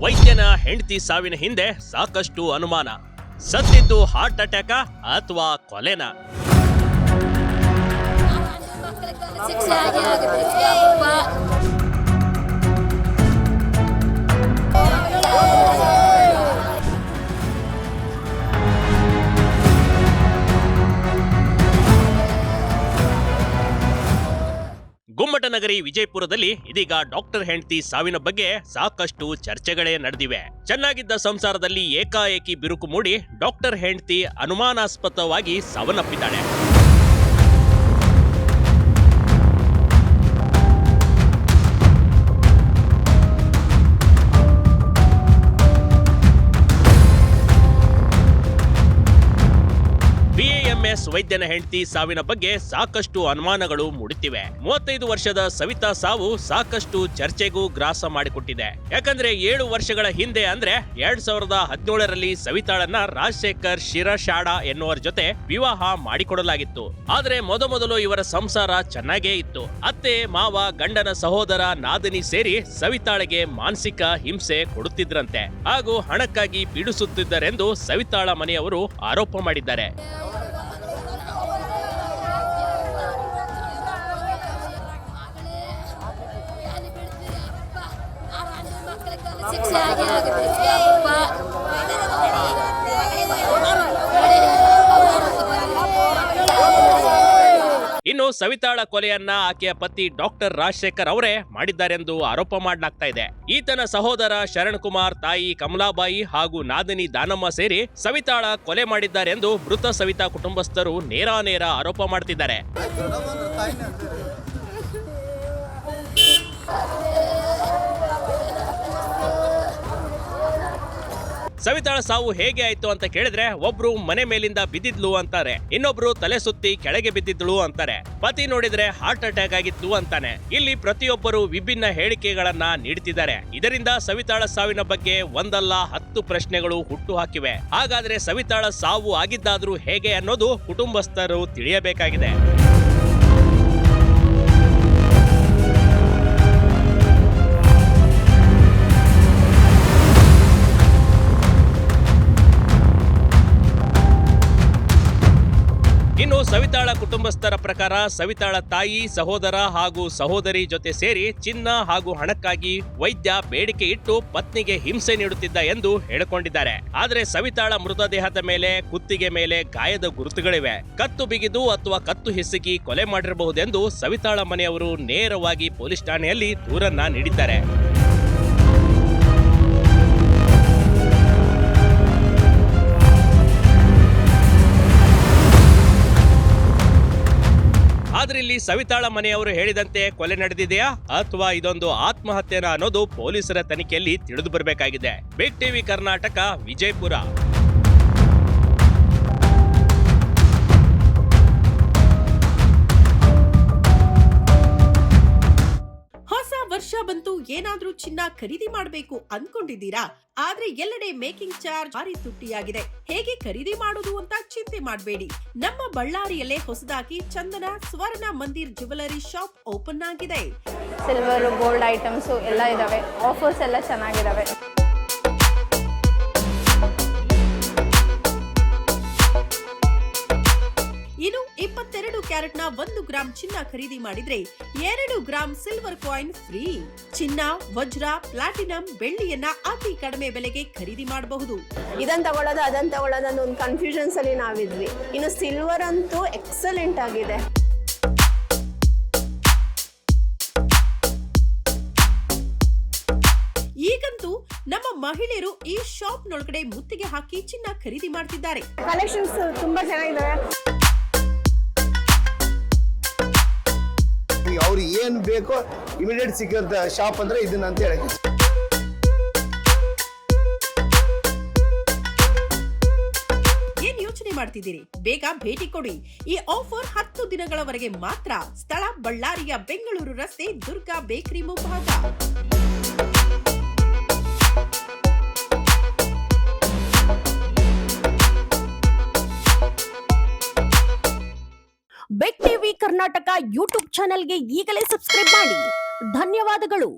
ವೈದ್ಯನ ಹೆಂಡತಿ ಸಾವಿನ ಹಿಂದೆ ಸಾಕಷ್ಟು ಅನುಮಾನ. ಸತ್ತಿದ್ದು ಹಾರ್ಟ್ ಅಟ್ಯಾಕ್ ಅಥವಾ ಕೊಲೆನಾ? ಗುಮ್ಮಟನಗರಿ ವಿಜಯಪುರದಲ್ಲಿ ಇದೀಗ ಡಾಕ್ಟರ್ ಹೆಂಡತಿ ಸಾವಿನ ಬಗ್ಗೆ ಸಾಕಷ್ಟು ಚರ್ಚೆಗಳೇ ನಡೆದಿವೆ. ಚೆನ್ನಾಗಿದ್ದ ಸಂಸಾರದಲ್ಲಿ ಏಕಾಏಕಿ ಬಿರುಕು ಮೂಡಿ ಡಾಕ್ಟರ್ ಹೆಂಡತಿ ಅನುಮಾನಾಸ್ಪದವಾಗಿ ಸಾವನ್ನಪ್ಪಿದ್ದಾಳೆ. ವೈದ್ಯನ ಹೆಂಡತಿ ಸಾವಿನ ಬಗ್ಗೆ ಸಾಕಷ್ಟು ಅನುಮಾನಗಳು ಮೂಡುತ್ತಿವೆ. 35 ವರ್ಷದ ಸವಿತಾ ಸಾವು ಸಾಕಷ್ಟು ಚರ್ಚೆಗೂ ಗ್ರಾಸ ಮಾಡಿಕೊಟ್ಟಿದೆ. ಯಾಕಂದ್ರೆ 7 ವರ್ಷಗಳ ಹಿಂದೆ ಅಂದ್ರೆ 2017ರಲ್ಲಿ ಸವಿತಾಳನ್ನ ರಾಜಶೇಖರ್ ಶಿರಶಾಡ ಎನ್ನುವರ ಜೊತೆ ವಿವಾಹ ಮಾಡಿಕೊಡಲಾಗಿತ್ತು. ಆದ್ರೆ ಮೊದಮೊದಲು ಇವರ ಸಂಸಾರ ಚೆನ್ನಾಗೇ ಇತ್ತು. ಅತ್ತೆ, ಮಾವ, ಗಂಡನ ಸಹೋದರ ನಾದಿನಿ ಸೇರಿ ಸವಿತಾಳಿಗೆ ಮಾನಸಿಕ ಹಿಂಸೆ ಕೊಡುತ್ತಿದ್ರಂತೆ ಹಾಗೂ ಹಣಕ್ಕಾಗಿ ಪೀಡಿಸುತ್ತಿದ್ದರೆಂದು ಸವಿತಾಳ ಮನೆಯವರು ಆರೋಪ ಮಾಡಿದ್ದಾರೆ. ಇನ್ನು ಸವಿತಾಳ ಕೊಲೆಯನ್ನ ಆಕೆಯ ಪತಿ ಡಾಕ್ಟರ್ ರಾಜಶೇಖರ್ ಅವರೇ ಮಾಡಿದ್ದಾರೆಂದು ಆರೋಪ ಮಾಡಲಾಗ್ತಾ ಇದೆ. ಈತನ ಸಹೋದರ ಶರಣ್ ಕುಮಾರ್, ತಾಯಿ ಕಮಲಾಬಾಯಿ ಹಾಗೂ ನಾದಿನಿ ದಾನಮ್ಮ ಸೇರಿ ಸವಿತಾಳ ಕೊಲೆ ಮಾಡಿದ್ದಾರೆಂದು ಮೃತ ಸವಿತಾ ಕುಟುಂಬಸ್ಥರು ನೇರಾನೇರ ಆರೋಪ ಮಾಡ್ತಿದ್ದಾರೆ. ಸವಿತಾಳ ಸಾವು ಹೇಗೆ ಆಯ್ತು ಅಂತ ಕೇಳಿದ್ರೆ ಒಬ್ರು ಮನೆ ಮೇಲಿಂದ ಬಿದ್ದಿದ್ಲು ಅಂತಾರೆ, ಇನ್ನೊಬ್ರು ತಲೆ ಸುತ್ತಿ ಕೆಳಗೆ ಬಿದ್ದಿದ್ಲು ಅಂತಾರೆ, ಪತಿ ನೋಡಿದ್ರೆ ಹಾರ್ಟ್ ಅಟ್ಯಾಕ್ ಆಗಿತ್ತು ಅಂತಾನೆ. ಇಲ್ಲಿ ಪ್ರತಿಯೊಬ್ಬರು ವಿಭಿನ್ನ ಹೇಳಿಕೆಗಳನ್ನ ನೀಡುತ್ತಿದ್ದಾರೆ. ಇದರಿಂದ ಸವಿತಾಳ ಸಾವಿನ ಬಗ್ಗೆ ಒಂದಲ್ಲ 10 ಪ್ರಶ್ನೆಗಳು ಹುಟ್ಟು ಹಾಕಿವೆ. ಹಾಗಾದ್ರೆ ಸವಿತಾಳ ಸಾವು ಆಗಿದ್ದಾದ್ರೂ ಹೇಗೆ ಅನ್ನೋದು ಕುಟುಂಬಸ್ಥರು ತಿಳಿಯಬೇಕಾಗಿದೆ. ಇನ್ನು ಸವಿತಾಳ ಕುಟುಂಬಸ್ಥರ ಪ್ರಕಾರ ಸವಿತಾಳ ತಾಯಿ, ಸಹೋದರ ಹಾಗೂ ಸಹೋದರಿ ಜೊತೆ ಸೇರಿ ಚಿನ್ನ ಹಾಗೂ ಹಣಕ್ಕಾಗಿ ವೈದ್ಯ ಬೇಡಿಕೆ ಇಟ್ಟು ಪತ್ನಿಗೆ ಹಿಂಸೆ ನೀಡುತ್ತಿದ್ದ ಎಂದು ಹೇಳಿಕೊಂಡಿದ್ದಾರೆ. ಆದರೆ ಸವಿತಾಳ ಮೃತದೇಹದ ಮೇಲೆ, ಕುತ್ತಿಗೆ ಮೇಲೆ ಗಾಯದ ಗುರುತುಗಳಿವೆ. ಕತ್ತು ಬಿಗಿದು ಅಥವಾ ಕತ್ತು ಹಿಸುಕಿ ಕೊಲೆ ಮಾಡಿರಬಹುದೆಂದು ಸವಿತಾಳ ಮನೆಯವರು ನೇರವಾಗಿ ಪೊಲೀಸ್ ಠಾಣೆಯಲ್ಲಿ ದೂರನ್ನ ನೀಡಿದ್ದಾರೆ. ಆದ್ರೆ ಇಲ್ಲಿ ಸವಿತಾಳ ಮನೆಯವರು ಹೇಳಿದಂತೆ ಕೊಲೆ ನಡೆದಿದೆಯಾ ಅಥವಾ ಇದೊಂದು ಆತ್ಮಹತ್ಯೆನಾ ಅನ್ನೋದು ಪೊಲೀಸರ ತನಿಖೆಯಲ್ಲಿ ತಿಳಿದು ಬರಬೇಕಾಗಿದೆ. Big TV Karnataka, Vijayapura. ವರ್ಷ ಬಂತು, ಏನಾದ್ರೂ ಚಿನ್ನ ಖರೀದಿ ಮಾಡಬೇಕು ಅನ್ಕೊಂಡಿದ್ದೀರಾ? ಆದ್ರೆ ಎಲ್ಲೆಡೆ ಮೇಕಿಂಗ್ ಚಾರ್ಜ್ ಭಾರಿ ತುಟ್ಟಿಯಾಗಿದೆ. ಹೇಗೆ ಖರೀದಿ ಮಾಡೋದು ಅಂತ ಚಿಂತೆ ಮಾಡಬೇಡಿ. ನಮ್ಮ ಬಳ್ಳಾರಿಯಲ್ಲೇ ಹೊಸದಾಗಿ ಚಂದನ ಸ್ವರ್ಣ ಮಂದಿರ್ ಜ್ಯುವೆಲರಿ ಶಾಪ್ ಓಪನ್ ಆಗಿದೆ. ಸಿಲ್ವರ್, ಗೋಲ್ಡ್ ಐಟಮ್ಸ್ ಎಲ್ಲ ಇದಾವೆ. ಆಫರ್ಸ್ ಎಲ್ಲ ಚೆನ್ನಾಗಿದಾವೆ. ಇನ್ನು 22 ಕ್ಯಾರೆಟ್ನ 1 ಗ್ರಾಂ ಚಿನ್ನ ಖರೀದಿ ಮಾಡಿದ್ರೆ 2 ಗ್ರಾಂ ಸಿಲ್ವರ್ ಕಾಯಿನ್ ಫ್ರೀ. ಚಿನ್ನ, ವಜ್ರ, ಪ್ಲಾಟಿನಂ, ಬೆಳ್ಳಿಯನ್ನ ಅತಿ ಕಡಿಮೆ ಬೆಲೆಗೆ ಖರೀದಿ ಮಾಡಬಹುದು. ಇದನ್ನ ತಗೊಳ್ಳೋದು ಅದನ್ನ ತಗೊಳ್ಳೋದು ಅನ್ನೋ ಒಂದು ಕನ್ಫ್ಯೂಷನ್ಸ್ ಅಲ್ಲಿ ನಾವಿದ್ವಿ. ಇನ್ನು ಸಿಲ್ವರ್ ಅಂತೂ ಎಕ್ಸಲೆಂಟ್ ಆಗಿದೆ. ಈಗಂತೂ ನಮ್ಮ ಮಹಿಳೆಯರು ಈ ಶಾಪ್ ನೊಳಗಡೆ ಮುತ್ತಿಗೆ ಹಾಕಿ ಚಿನ್ನ ಖರೀದಿ ಮಾಡ್ತಿದ್ದಾರೆ. ಕಲೆಕ್ಷನ್ಸ್ ತುಂಬಾ ಚೆನ್ನಾಗಿದಾವೆ. ಅವ್ರಿಗೆ ಏನ್ ಬೇಕೋ ಇಮಿಡಿಯೇಟ್ ಸಿಕ್ಕಂತ ಶಾಪ್ ಅಂದ್ರೆ ಇದನ್ನ ಅಂತ ಹೇಳಿ. ಏನ್ ಯೋಚನೆ ಮಾಡ್ತಿದ್ದೀರಿ? ಬೇಗ ಭೇಟಿ ಕೊಡಿ. ಈ ಆಫರ್ 10 ದಿನಗಳವರೆಗೆ ಮಾತ್ರ. ಸ್ಥಳ ಬಳ್ಳಾರಿಯ ಬೆಂಗಳೂರು ರಸ್ತೆ, ದುರ್ಗಾ ಬೇಕರಿ ಮುಂಭಾಗ. ಬಿಗ್ ಟಿವಿ ಕರ್ನಾಟಕ ಯೂಟ್ಯೂಬ್ ಚಾನೆಲ್ಗೆ ಈಗಲೇ ಸಬ್ಸ್ಕ್ರೈಬ್ ಮಾಡಿ. ಧನ್ಯವಾದಗಳು.